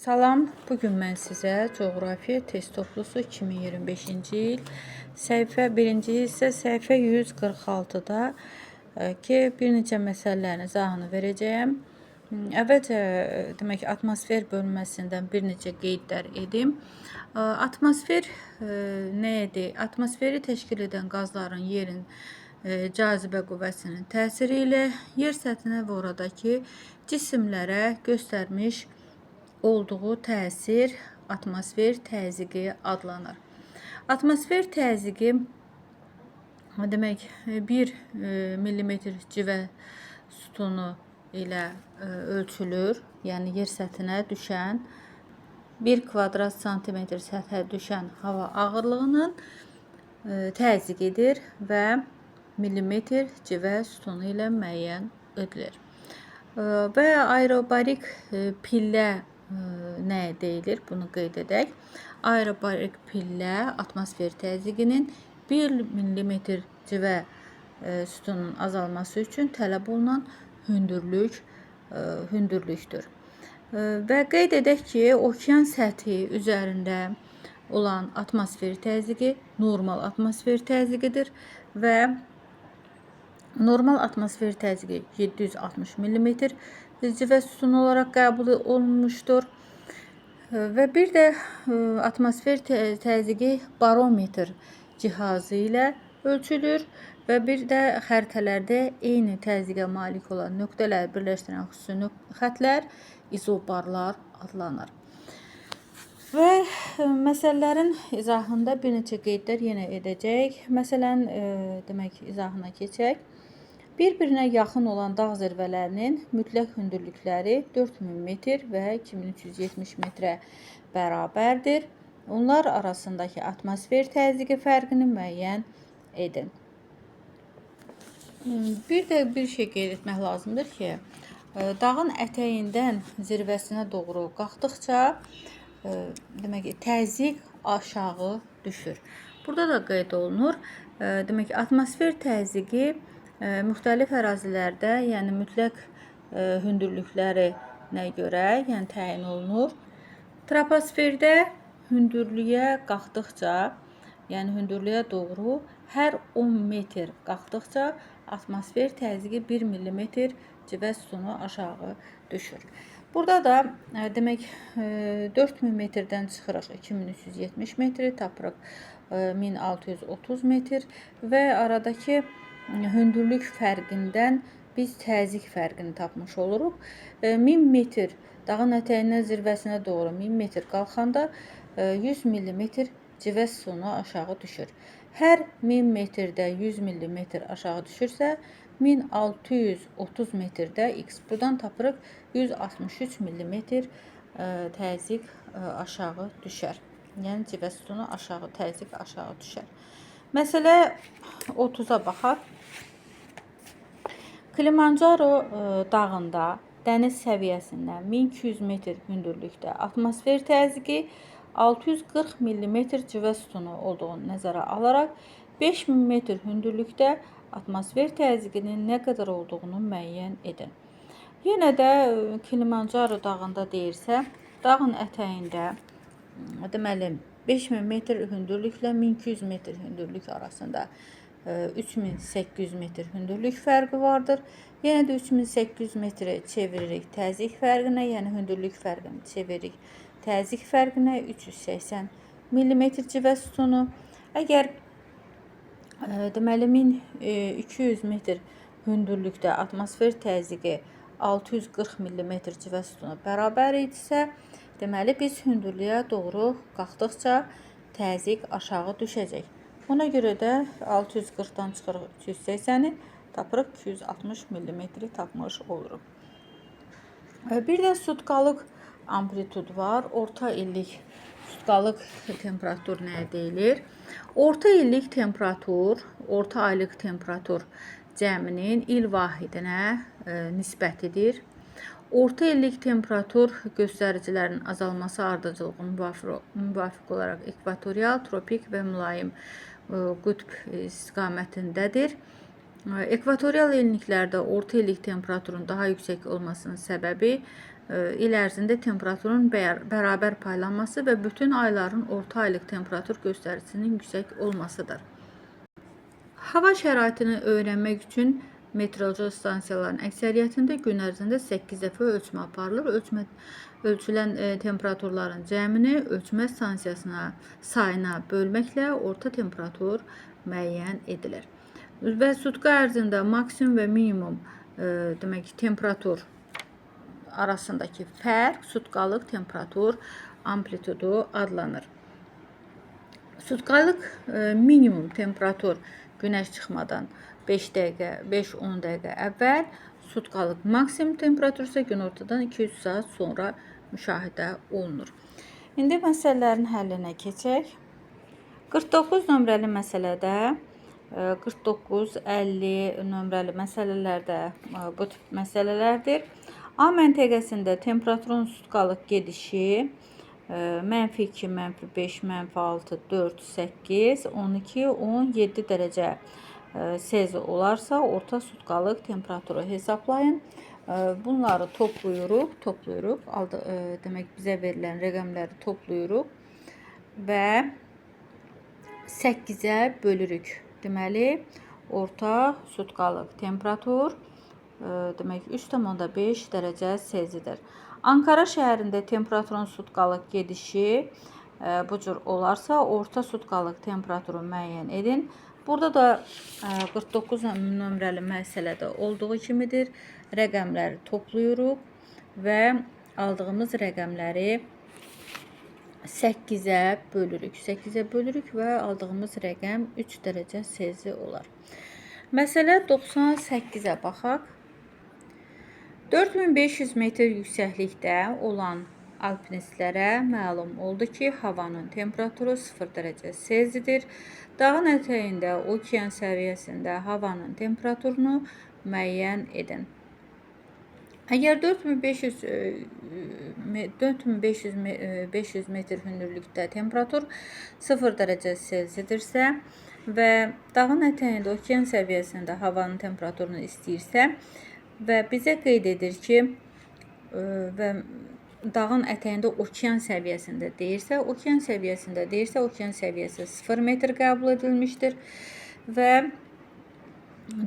Salam, bugün mən sizə coğrafiya test toplusu 2025-ci il səhifə 1-ci hissə səhifə 146-da ki, bir neçə məsələlərin izahını verəcəyəm. Əvvəlcə demək atmosfer bölməsindən bir neçə qeydlər edim. Atmosfer nədir? Atmosferi təşkil edən qazların yerin cazibə qüvvəsinin təsiri ilə yer səthinə və oradakı cisimlərə göstərmiş olduğu təsir atmosfer təzyiqi adlanır. Atmosfer təzyiqi demək 1 millimetr civə sütunu ilə ölçülür. Yəni yer səthinə düşən 1 kvadrat santimetr səthə düşən hava ağırlığının təzyiqidir və millimetr civə sütunu ilə müəyyən edilir. Və aerobarik pillə nə deyilir? Bunu qeyd edək. Aerobarik pillə atmosfer təzyiqinin 1 millimetr civə sütunun azalması üçün tələb olunan hündürlükdür. Və qeyd edək ki, okean səthi üzərində olan atmosfer təzyiqi normal atmosfer təzyiqidir və normal atmosfer təzyiqi 760 mm civə sütunu olaraq qəbul olunmuşdur. Və bir də atmosfer təzyiqi barometr cihazı ilə ölçülür və bir də xəritələrdə eyni təzyiqə malik olan nöqtələr birləşdirən xüsusi xətlər izobarlar adlanır. Və məsələlərin izahında bir neçə qeydlər yenə edəcək. Məsələn, demək izahına keçək. Bir-birinə yaxın olan dağ zirvələrinin mütləq hündürlükləri 4000 metr və 2370 metrə bərabərdir. Onlar arasındakı atmosfer təzyiqi fərqini müəyyən edin. Bir şey qeyd etmək lazımdır ki, dağın ətəyindən zirvəsinə doğru qalxdıqca demək təzyiq aşağı düşür. Burada da qeyd olunur. Demək atmosfer təzyiqi müxtəlif ərazilərdə, yəni mütləq hündürlüklərinə görə, yəni təyin olunur. Troposferdə hündürlüyə qalxdıqca, yəni hündürlüyə doğru hər 10 metr qalxdıqca atmosfer təzyiqi 1 mm civə sütunu aşağı düşür. Burada da demək 4000 metrdən çıxırıq 2370 metri, tapırıq 1630 metr və aradakı hündürlük fərqindən biz təzyiq fərqini tapmış oluruq. 1000 metr dağın ətəyindən zirvəsinə doğru 1000 metr qalxanda 100 mm civə sütunu aşağı düşür. Hər 1000 metrdə 100 mm aşağı düşürsə, 1630 metrdə x. Buradan tapırıq 163 mm təzyiq aşağı düşər. Yəni civə sütunu aşağı, təzyiq aşağı düşər. Məsələ 30-a baxaq. Kilimanjaro dağında dəniz səviyyəsindən 1200 metr hündürlükdə atmosfer təzyiqi 640 mm civə sütunu olduğunu nəzərə alaraq 5000 metr hündürlükdə atmosfer təzyiqinin nə qədər olduğunu müəyyən edin. Yenə də Kilimanjaro dağında deyirsə, dağın ətəyində deməli 5000 metr hündürlüklə 1200 metr hündürlük arasında 3800 metr hündürlük fərqi vardır. Yenə də 3800 metrə çeviririk təzyiq fərqinə, yəni hündürlük fərqini çeviririk təzyiq fərqinə 380 mm civə sütunu. Əgər deməli 1200 metr hündürlükdə atmosfer təzyiqi 640 mm civə sütunu bərabər idisə, deməli biz hündürlüyə doğru qalxdıqca təzyiq aşağı düşəcək. Ona görə də 640-dan çıxırıq 380-i, tapırıq 260 mm tapmış oluruq. Bir də sutkalıq amplitud var. Orta illik sutkalıq temperatur nəyə deyilir? Orta illik temperatur, orta aylıq temperatur cəminin il vahidinə nisbətidir. Orta illik temperatur göstəricilərinin azalması ardıcıllığı müvafiq olaraq ekvatorial, tropik və mülayim qütb istiqamətindədir. Ekvatorial enliklərdə orta illik temperaturun daha yüksək olmasının səbəbi il ərzində temperaturun bərabər paylanması və bütün ayların orta aylıq temperatur göstəricisinin yüksək olmasıdır. Hava şəraitini öyrənmək üçün meteoroloji stansiyaların əksəriyyətində gün ərzində 8 dəfə ölçmə aparılır. Ölçülən temperaturların cəmini ölçmə stansiyasına sayına bölməklə orta temperatur müəyyən edilir. Və sutka ərzində maksimum və minimum demək temperatur arasındakı fərq sutkalıq temperatur amplitudu adlanır. Sutkalıq minimum temperatur günəş çıxmadan 5-10 dəqiqə əvvəl, sutkalıq maksimum temperatur isə günortadan 2-3 saat sonra müşahidə olunur. İndi məsələlərin həllinə keçək. 49 nömrəli məsələdə 49-50 nömrəli məsələlərdə bu tip məsələlərdir. A məntəqəsində temperaturun sutkalıq gedişi -2, -5, -6, 4, 8, 12, 17 dərəcə Selsi olarsa orta sutkalıq temperaturu hesablayın. Bunları toplayırıq. Demək bizə verilən rəqəmləri toplayırıq və 8-ə bölürük. Deməli, orta sutkalıq temperatur demək 3,5 dərəcə Selsidir. Ankara şəhərində temperaturun sutkalıq gedişi bu cür olarsa orta sutkalıq temperaturu müəyyən edin. Burada da 49 nömrəli məsələdə olduğu kimidir. Rəqəmləri toplayırıq və aldığımız rəqəmləri 8-ə bölürük. 8-ə bölürük və aldığımız rəqəm 3 dərəcə Selsi olar. Məsələ 98-ə baxaq. 4500 metr yüksəklikdə olan alpinistlərə məlum oldu ki, havanın temperaturu 0 dərəcə Selsidir. Dağın ətəyində, okean səviyyəsində havanın temperaturunu müəyyən edin. Əgər 4500 metr hündürlükdə temperatur 0 dərəcə Selsidirsə və dağın ətəyində, okean səviyyəsində havanın temperaturunu istəyirsə və bizə qeyd edir ki, dağın ətəyində okean səviyyəsində deyirsə, okean səviyyəsi 0 metr qəbul edilmişdir və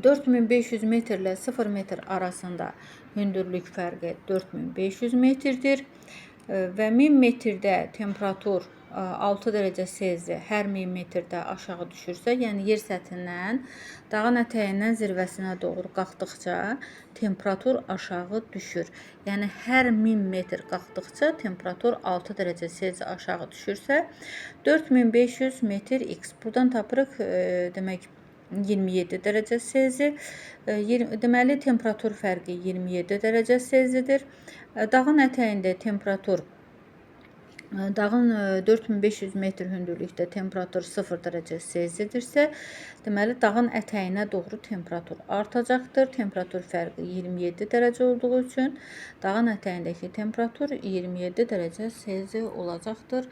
4500 metrlə 0 metr arasında hündürlük fərqi 4500 metrdir və 1000 metrdə temperatur 6 dərəcə Selsi hər 1000 metrdə aşağı düşürsə, yəni yer səthindən dağın ətəyindən zirvəsinə doğru qalxdıqca temperatur aşağı düşür. Yəni hər 1000 metr qalxdıqca temperatur 6 dərəcə Selsi aşağı düşürsə 4500 metr x. Buradan tapırıq demək 27 dərəcə Selsi. Deməli temperatur fərqi 27 dərəcə Selsidir. Dağın ətəyində temperatur dağın 4500 metr hündürlükdə temperatur 0 dərəcə Selsidirsə, deməli dağın ətəyinə doğru temperatur artacaqdır. Temperatur fərqi 27 dərəcə olduğu üçün dağın ətəyindəki temperatur 27 dərəcə Selsi olacaqdır.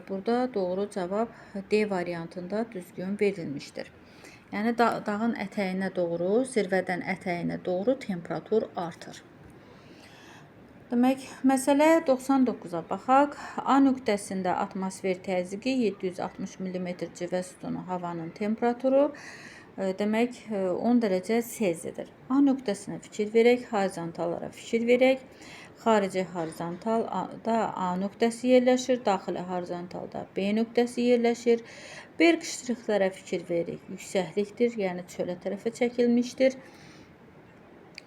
Burada doğru cavab D variantında düzgün verilmişdir. Yəni dağın ətəyinə doğru, zirvədən ətəyinə doğru temperatur artır. Demək, məsələ 99-a baxaq. A nöqtəsində atmosfer təzyiqi 760 mm civə sütunu havanın temperaturu demək 10 dərəcə Selsidir. A nöqtəsinə fikir verək, horizontallara fikir verək. Xarici horizontalda A nöqtəsi yerləşir, daxili horizontalda B nöqtəsi yerləşir. Berg ştrixlərə fikir verək. Yüksəklikdir, yəni çölə tərəfə çəkilmişdir.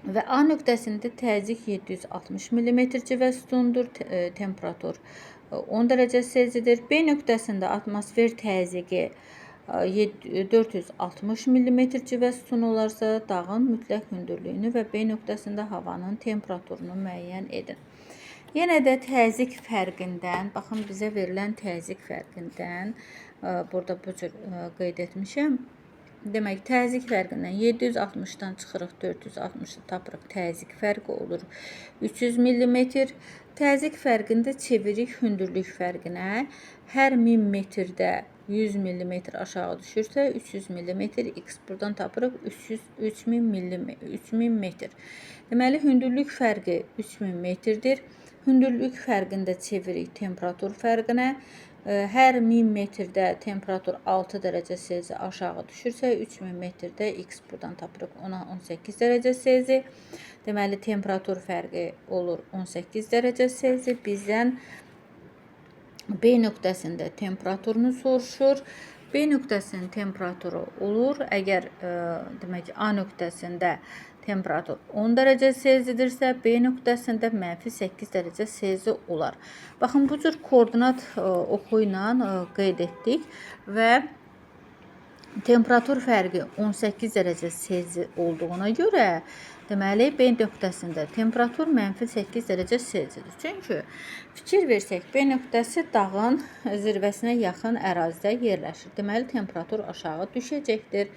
Və A nöqtəsində təzyiq 760 mm civə sütunudur, temperatur 10 dərəcə Selsidir. B nöqtəsində atmosfer təzyiqi 460 mm civə sütunu olarsa, dağın mütləq hündürlüyünü və B nöqtəsində havanın temperaturunu müəyyən edin. Yenə də təzyiq fərqindən, baxın bizə verilən təzyiq fərqindən, burada bu cür qeyd etmişəm. Demək, təzyiq fərqindən 760-dan çıxırıq, 460-ı tapırıq, təzyiq fərqi olur 300 mm. Təzyiq fərqində çeviririk hündürlük fərqinə. Hər 1000 metrdə 100 mm aşağı düşürsə 300 mm, x buradan tapırıq 3000 metr. Deməli, hündürlük fərqi 3000 metrdir. Hündürlük fərqində çeviririk temperatur fərqinə. Hər 1000 metrdə temperatur 6 dərəcə Selsi aşağı düşürsə, 3000 metrdə x buradan tapırıq 18 dərəcə Selsi. Deməli, temperatur fərqi olur 18 dərəcə Selsi. Bizdən B nöqtəsində temperaturunu soruşur. B nöqtəsinin temperaturu olur. Əgər demək A nöqtəsində temperatur 10 dərəcə Selsidirsə, B nöqtəsində -8 dərəcə Selsi olar. Baxın, bu cür koordinat oxu ilə qeyd etdik və temperatur fərqi 18 dərəcə Selsi olduğuna görə, deməli, B nöqtəsində temperatur -8 dərəcə Selsidir. Çünki fikir versək, B nöqtəsi dağın zirvəsinə yaxın ərazidə yerləşir. Deməli, temperatur aşağı düşəcəkdir.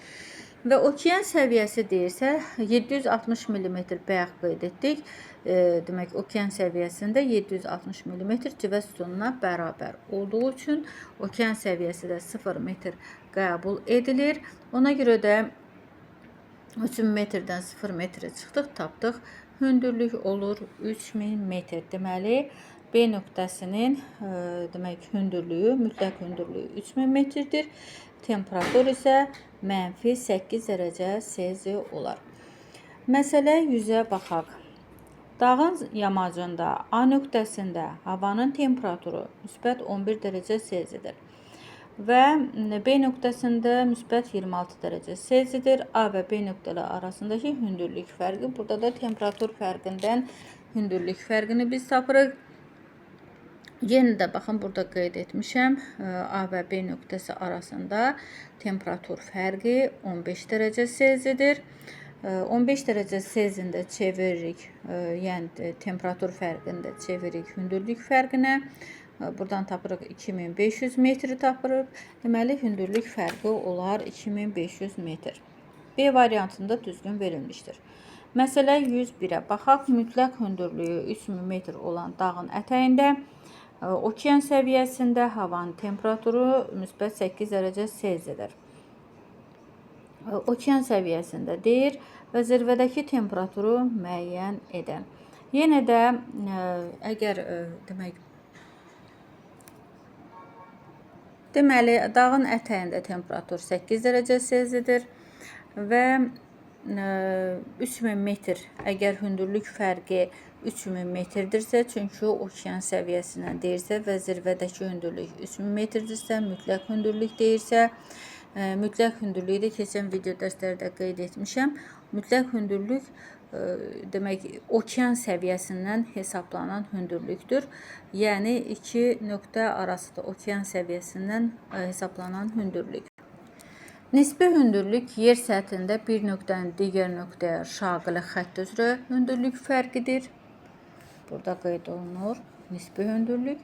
Və okean səviyyəsi deyirsə, 760 mm bayaq qeyd etdik. Demək, okean səviyyəsində 760 mm civə sütununa bərabər olduğu üçün okean səviyyəsi də 0 metr qəbul edilir. Ona görə də 3000 metrdən 0 metrə çıxdıq, tapdıq. Hündürlük olur 3000 metr. Deməli, B nöqtəsinin demək, hündürlüyü, mütləq hündürlüyü 3000 metrdir. Temperatur isə -8 dərəcə Selsi olar. Məsələ 100-ə baxaq. Dağın yamacında A nöqtəsində havanın temperaturu -11 dərəcə Selsidir və B nöqtəsində -26 dərəcə Selsidir. A və B nöqtələri arasındakı hündürlük fərqi. Burada da temperatur fərqindən hündürlük fərqini biz tapırıq. Yenə də baxın, burada qeyd etmişəm. A və B nöqtəsi arasında temperatur fərqi 15 dərəcə Selsidir. 15 dərəcə Selsində çeviririk, yəni temperatur fərqində çeviririk hündürlük fərqinə. Buradan tapırıq 2500 metri tapırıq. Deməli, hündürlük fərqi olar 2500 metr. B variantında düzgün verilmişdir. Məsələ 101-ə baxaq. Mütləq hündürlüyü 3000 metr olan dağın ətəyində okean səviyyəsində havanın temperaturu -8 dərəcə Selsidir. Okean səviyyəsində deyir və zirvədəki temperaturu müəyyən edən. Yenə də əgər deməli, dağın ətəyində temperatur 8 dərəcə Selsidir və 3000 metr, əgər hündürlük fərqi 3000 metrdirsə, çünki okean səviyyəsindən deyirsə və zirvədəki hündürlük 3000 metrdirsə, mütləq hündürlük deyirsə, mütləq hündürlüyü də keçən video dərslərdə qeyd etmişəm. Mütləq hündürlük demək, okean səviyyəsindən hesablanan hündürlükdür. Yəni, iki nöqtə arasında okean səviyyəsindən hesablanan hündürlük. Nisbi hündürlük yer səthində bir nöqtənin digər nöqtəyə şaqili xətt üzrə hündürlük fərqidir. Burada qeyd olunur nisbi hündürlük.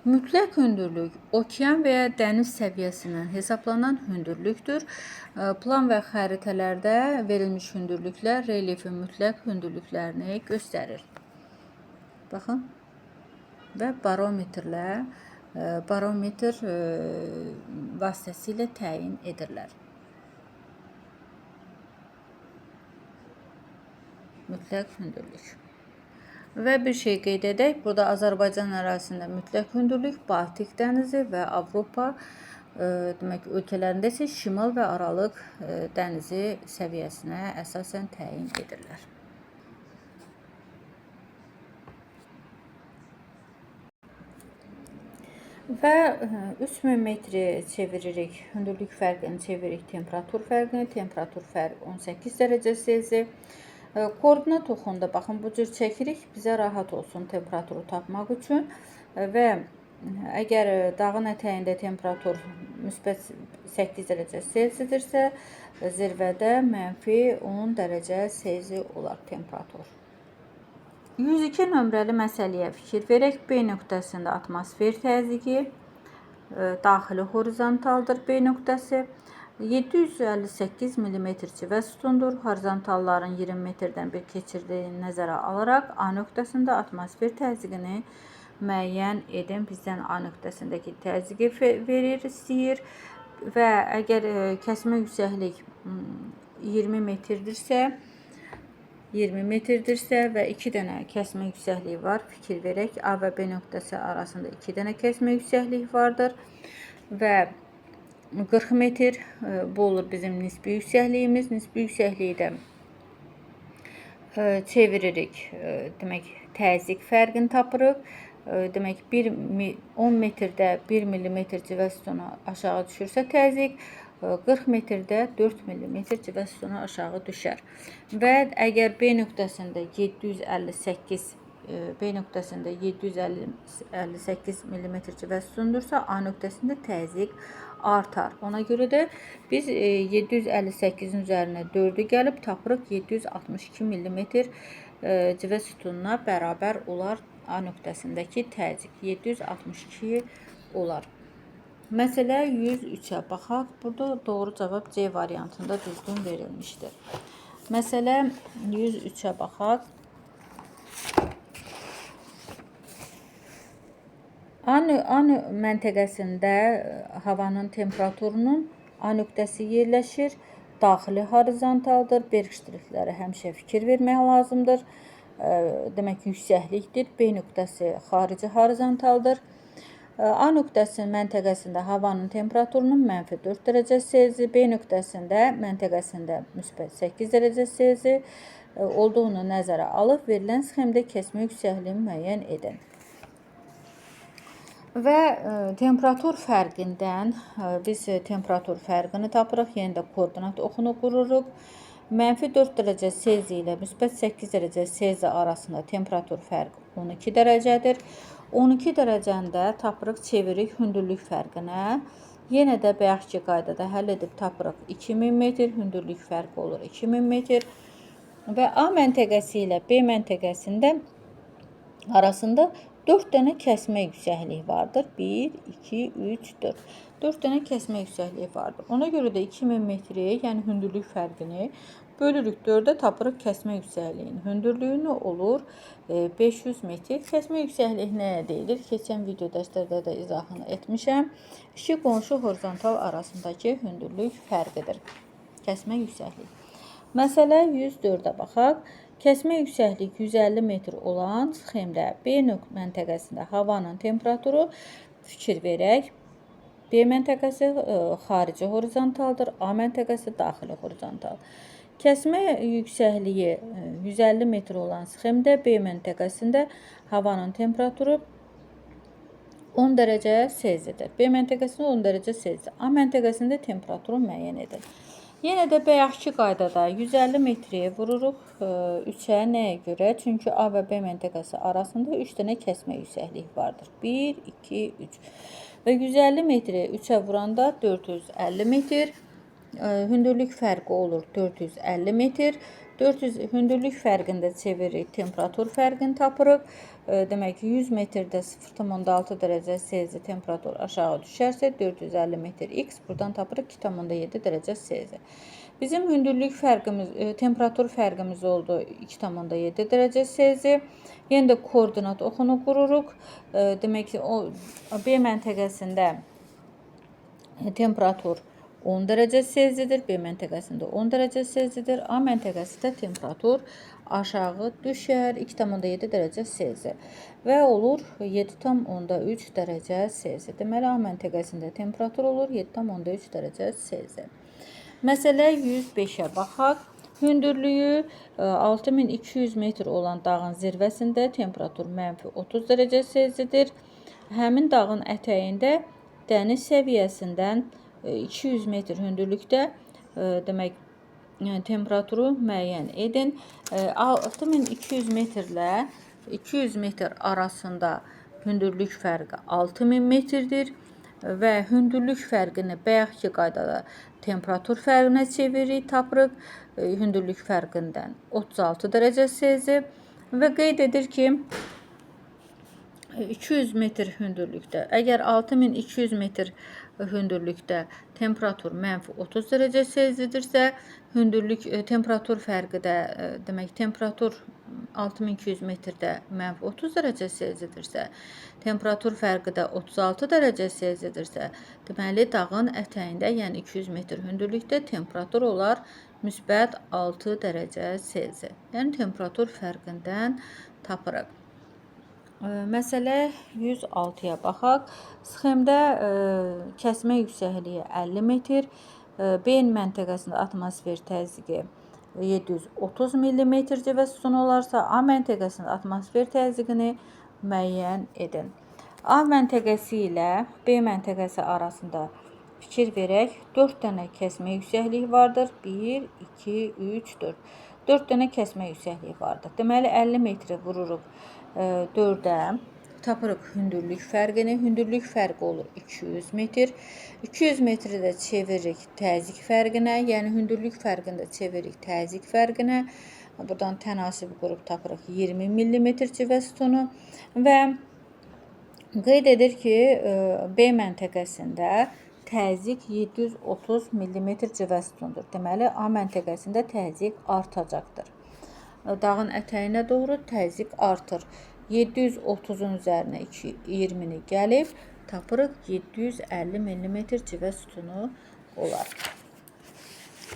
Mütləq hündürlük okean və ya dəniz səviyyəsindən hesablanan hündürlükdür. Plan və xəritələrdə verilmiş hündürlüklər relyefin mütləq hündürlüklərini göstərir. Baxın. Və barometr vasitəsilə təyin edirlər. Mütləq hündürlük. Və bir şey qeyd edək, burada Azərbaycan ərazisində mütləq hündürlük Baltik dənizi və Avropa demək, ölkələrində isə Şimal və Aralıq dənizi səviyyəsinə əsasən təyin edirlər. Və 3000 metri çeviririk, hündürlük fərqini çeviririk temperatur fərqini. Temperatur fərqi 18 dərəcə Selsi. Koordinat oxunda, baxın, bu cür çəkirik, bizə rahat olsun temperaturu tapmaq üçün və əgər dağın ətəyində temperatur -8 dərəcə Selsidirsə, zirvədə -10 dərəcə Selsi olar temperatur. 102 nömrəli məsələyə fikir verək. B nöqtəsində atmosfer təzyiqi daxili horizontaldır. B nöqtəsi 758 mm civə sütundur. Horizontalların 20 metrdən bir keçirdiyini nəzərə alaraq A nöqtəsində atmosfer təzyiqini müəyyən edin. Bizdən A nöqtəsindəki təzyiqi verir, istəyir və əgər kəsmə yüksəklik 20 metrdirsə və 2 dənə kəsmə yüksəkliyi var, fikir verək, A və B nöqtəsi arasında 2 dənə kəsmə yüksəkliyi vardır və 40 metr bu olur bizim nisbi yüksəkliyimiz. Nisbi yüksəkliyi də çeviririk, demək, təzyiq fərqini tapırıq. Demək, 10 metrdə 1 mm civə sütunu aşağı düşürsə təzyiq, 40 metrdə 4 mm civə sütunu aşağı düşər. Və əgər B nöqtəsində 758 mm civə sütunudursa, A nöqtəsində təzyiq artar. Ona görə də biz 758-in üzərinə 4-ü gəlib tapırıq 762 mm civə sütununa bərabər olar A nöqtəsindəki təzyiq. 762 olar. Məsələ 103-ə baxaq. Burada doğru cavab C variantında düzgün verilmişdir. Məsələ 103-ə baxaq. A məntəqəsində havanın temperaturunun A nöqtəsi yerləşir. Daxili horizontaldır. Berg ştrixlərə həmişə fikir vermək lazımdır. Demək, yüksəklikdir. B nöqtəsi xarici horizontaldır. A nöqtəsi məntəqəsində havanın temperaturunun -4 dərəcə Selsi, B nöqtəsində məntəqəsində -8 dərəcə Selsi olduğunu nəzərə alıb, verilən sxemdə kəsmə yüksəkliyini müəyyən edin. Və temperatur fərqindən biz temperatur fərqini tapırıq. Yenə də koordinat oxunu qururuq. -4 dərəcə Selsi ilə -8 dərəcə Selsi arasında temperatur fərqi 12 dərəcədir. 12 dərəcəndə tapırıq, çeviririk hündürlük fərqinə. Yenə də bayaqki qaydada həll edib tapırıq 2000 metr, hündürlük fərqi olur 2000 metr. Və A məntəqəsi ilə B məntəqəsində arasında 4 dənə kəsmə yüksəkliyi vardır. 1, 2, 3, 4. 4 dənə kəsmə yüksəkliyi vardır. Ona görə də 2000 metri, yəni hündürlük fərqini bölürük 4-ə, tapırıq kəsmə yüksəkliyinin hündürlüyü nə olur? 500 metr. Kəsmə yüksəklik nəyə deyilir? Keçən video dərslərdə də izahını etmişəm. İki qonşu horizontal arasındakı hündürlük fərqidir. Kəsmə yüksəklik. Məsələ 104-ə baxaq. Kəsmə yüksəklik 150 metr olan sxemdə B məntəqəsində havanın temperaturu, fikir verək. B məntəqəsi xarici horizontaldır, A məntəqəsi daxili horizontal. Kəsmə yüksəkliyi 150 metr olan sxemdə B məntəqəsində havanın temperaturu 10 dərəcə Selsidir. B məntəqəsində 10 dərəcə Selsi. A məntəqəsində temperaturu müəyyən edin. Yenə də bayaqki qaydada 150 metri vururuq 3-ə. Nəyə görə? Çünki A və B məntəqəsi arasında 3 dənə kəsmə yüksəklik vardır. 1, 2, 3. Və 150 metri 3-ə vuranda 450 metr. Hündürlük fərqi olur 450 metr. Hündürlük fərqində çeviririk, temperatur fərqini tapırıq. Demək ki, 100 metrdə 0,6 dərəcə Selsi temperatur aşağı düşərsə, 450 metr x, buradan tapırıq 2,7 dərəcə Selsi. Bizim hündürlük fərqimiz, temperatur fərqimiz oldu 2,7 dərəcə Selsi. Yenə də koordinat oxunu qururuq. Demək ki, B məntəqəsində temperatur 10 dərəcə Selsidir, B məntəqəsində 10 dərəcə Selsidir, A məntəqəsində temperatur aşağı düşər 2,7 dərəcə Selsi və olur 7,3 dərəcə Selsi. Deməli, A məntəqəsində temperatur olur 7,3 dərəcə Selsi. Məsələ 105-ə baxaq. Hündürlüyü 6200 metr olan dağın zirvəsində temperatur -30 dərəcə Selsidir. Həmin dağın ətəyində dəniz səviyyəsindən 200 metr hündürlükdə demək, temperaturu müəyyən edin. 6200 metrlə 200 metr arasında hündürlük fərqi 6000 metrdir və hündürlük fərqini bayaqki qaydada temperatur fərqinə çeviririk, tapırıq hündürlük fərqindən 36 dərəcə Selsi və qeyd edir ki, 200 metr hündürlükdə, əgər 6200 metr hündürlükdə temperatur -30 dərəcə Selsidirsə, temperatur fərqi də, demək, temperatur 6200 metrdə -30 dərəcə Selsidirsə, temperatur fərqi də 36 dərəcə Selsidirsə, deməli, dağın ətəyində, yəni 200 metr hündürlükdə temperatur olar -6 dərəcə Selsi. Yəni, temperatur fərqindən tapırıq. Məsələ 106-ya baxaq. Sxemdə kəsmə yüksəkliyi 50 metr, beyin məntəqəsində atmosfer təzyiqi 730 mm civə sütunu olarsa, A məntəqəsində atmosfer təzyiqini müəyyən edin. A məntəqəsi ilə B məntəqəsi arasında fikir verək. 4 dənə kəsmə yüksəkliyi vardır. 1, 2, 3, 4. 4 dənə kəsmə yüksəkliyi vardır. Deməli, 50 metri vururuq 4-ə, tapırıq hündürlük fərqini. Hündürlük fərqi olur 200 metr. 200 metri də çeviririk təzyiq fərqinə, yəni hündürlük fərqini də çeviririk təzyiq fərqinə. Buradan tənasib qrup tapırıq 20 mm civə sütunu və qeyd edir ki, B məntəqəsində təzyiq 730 mm civə sütunudur. Deməli, A məntəqəsində təzyiq artacaqdır. Dağın ətəyinə doğru təzyiq artır. 730-un üzərinə 20-ni gəlib, tapırıq 750 mm civə sütunu olar.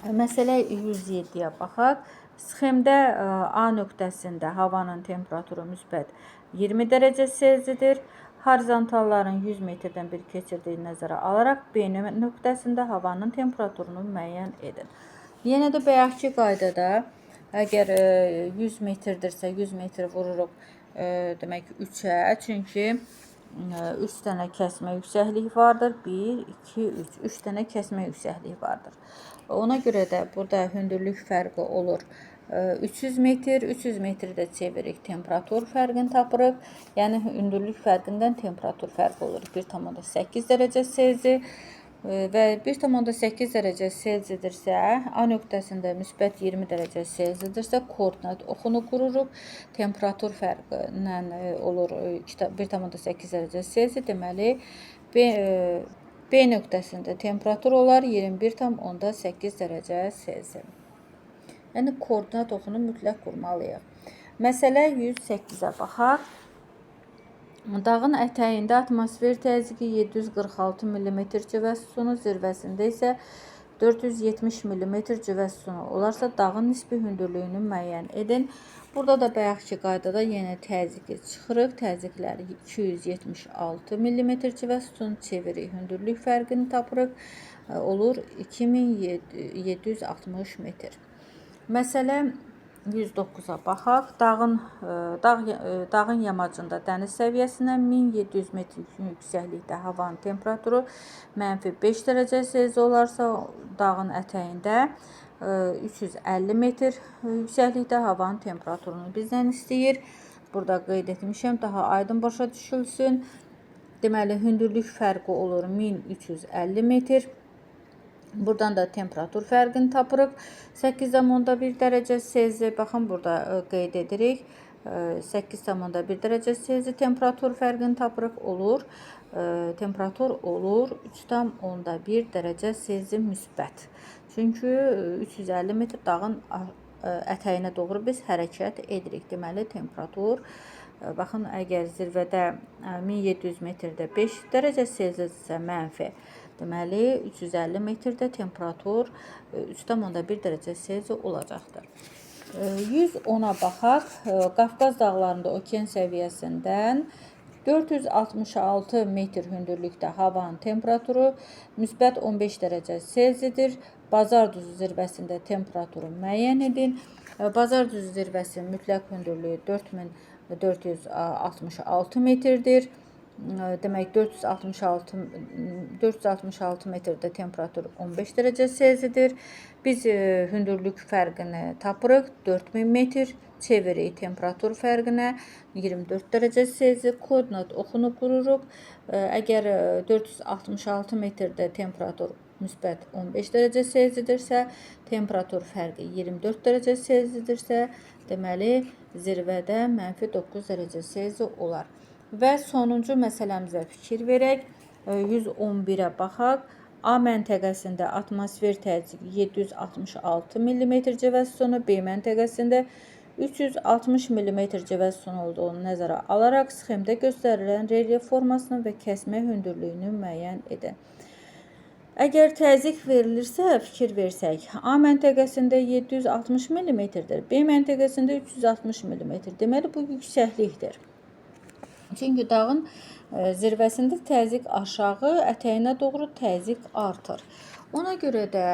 Məsələ 107-yə baxaq. Sxemdə A nöqtəsində havanın temperaturu -20 dərəcə Selsidir. Horizontalların 100 metrdən bir keçirdiyini nəzərə alaraq B nöqtəsində havanın temperaturunu müəyyən edin. Yenə də bayaqki qaydada, əgər 100 metrdirsə, 100 metr vururuq demək 3-ə, çünki 3 dənə kəsmə yüksəkliyi vardır. 1, 2, 3. 3 dənə kəsmə yüksəkliyi vardır. Ona görə də burada hündürlük fərqi olur 300 metr. 300 metri də çeviririk, temperatur fərqini tapırıq. Yəni, hündürlük fərqindən temperatur fərqi olur 1,8 dərəcə Selsi. Və 1,8 dərəcə Selsidirsə, A nöqtəsində -20 dərəcə Selsidirsə, koordinat oxunu qururuq. Temperatur fərqindən olur 1,8 dərəcə Selsi. Deməli, B nöqtəsində temperatur olar 21,8 dərəcə Selsi. Yəni, koordinat oxunu mütləq qurmalıyıq. Məsələ 108-ə baxaq. Dağın ətəyində atmosfer təzyiqi 746 mm civə sütunu, zirvəsində isə 470 mm civə sütunu olarsa, dağın nisbi hündürlüyünü müəyyən edin. Burada da bayaqki qaydada yenə təzyiqi çıxırıq. Təzyiqləri 276 mm civə sütunu çeviririk. Hündürlük fərqini tapırıq. Olur 2760 metr. Məsələ 109-a baxaq. Dağın yamacında dəniz səviyyəsindən 1700 metr yüksəklikdə havanın temperaturu -5 dərəcə Selsi olarsa, dağın ətəyində 350 metr yüksəklikdə havanın temperaturunu bizdən istəyir. Burada qeyd etmişəm, daha aydın başa düşülsün. Deməli, hündürlük fərqi olur 1350 metr. Buradan da temperatur fərqini tapırıq. 8,1 dərəcə Selsi, baxın, burada qeyd edirik. 8,1 dərəcə Selsi temperatur fərqini tapırıq. Temperatur olur 3,1 dərəcə Selsi müsbət. Çünki 350 metr dağın ətəyinə doğru biz hərəkət edirik. Deməli, temperatur, baxın, əgər zirvədə 1700 metrdə 5 dərəcə Selsidirsə mənfi, deməli, 350 metrdə temperatur 3,1 dərəcə Selsi olacaqdır. 110-a baxaq. Qafqaz dağlarında okean səviyyəsindən 466 metr hündürlükdə havanın temperaturu -15 dərəcə Selsidir. Bazar düzü zirvəsində temperaturu müəyyən edin. Bazar düzü zirvəsinin mütləq hündürlüyü 4466 metrdir. Demək, 466 metrdə temperatur 15 dərəcə Selsidir. Biz hündürlük fərqini tapırıq. 4000 metr çeviririk temperatur fərqinə 24 dərəcə Selsi. Koordinat oxunu qururuq. Əgər 466 metrdə temperatur müsbət 15 dərəcə Selsidirsə, temperatur fərqi 24 dərəcə Selsidirsə, deməli, zirvədə -9 dərəcə Selsi olar. Və sonuncu məsələmizə fikir verək. 111-ə baxaq. A məntəqəsində atmosfer təzyiqi 766 mm civəssonu, B məntəqəsində 360 mm civəssonu olduğunu nəzərə alaraq sxemdə göstərilən relyef formasını və kəsmə hündürlüyünü müəyyən edin. Əgər təzyiq verilirsə, fikir versək, A məntəqəsində 760 mm-dir, B məntəqəsində 360 mm. Deməli, bu yüksəklikdir. Çünki dağın zirvəsində təzyiq aşağı, ətəyinə doğru təzyiq artır. Ona görə də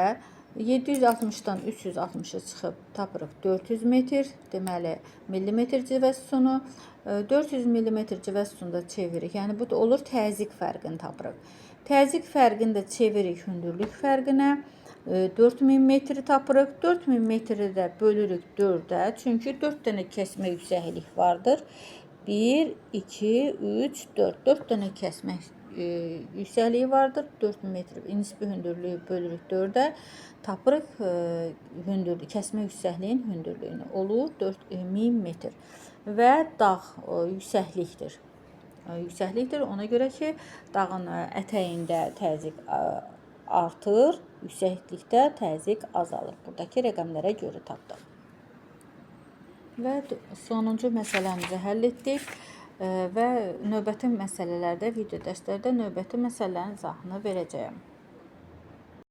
760-dan 360-a çıxıb tapırıq 400 metr, deməli millimetr civəssonu, 400 millimetr civəssonda çevirik. Yəni bu da olur təzyiq fərqini tapırıq. Təzyiq fərqini də çevirik hündürlük fərqinə. 4000 metri tapırıq. 4000 metri də bölürük 4-ə. Çünki 4 dənə kəsmə yüksəklik vardır. 1, 2, 3, 4. 4 dənə kəsmə yüksəkliyi vardır. 4000 metr nisbi hündürlüyü bölürük 4-ə. Tapırıq kəsmə yüksəkliyin hündürlüyünü. Olur 4000 metr. Və dağ yüksəklikdir. Ona görə ki, dağın ətəyində təzyiq artır, yüksəklikdə təzyiq azalır. Buradakı rəqəmlərə görə tapdıq. Və sonuncu məsələmizi həll etdik və növbəti məsələlərdə, video dərslərdə növbəti məsələlərin izahını verəcəyəm.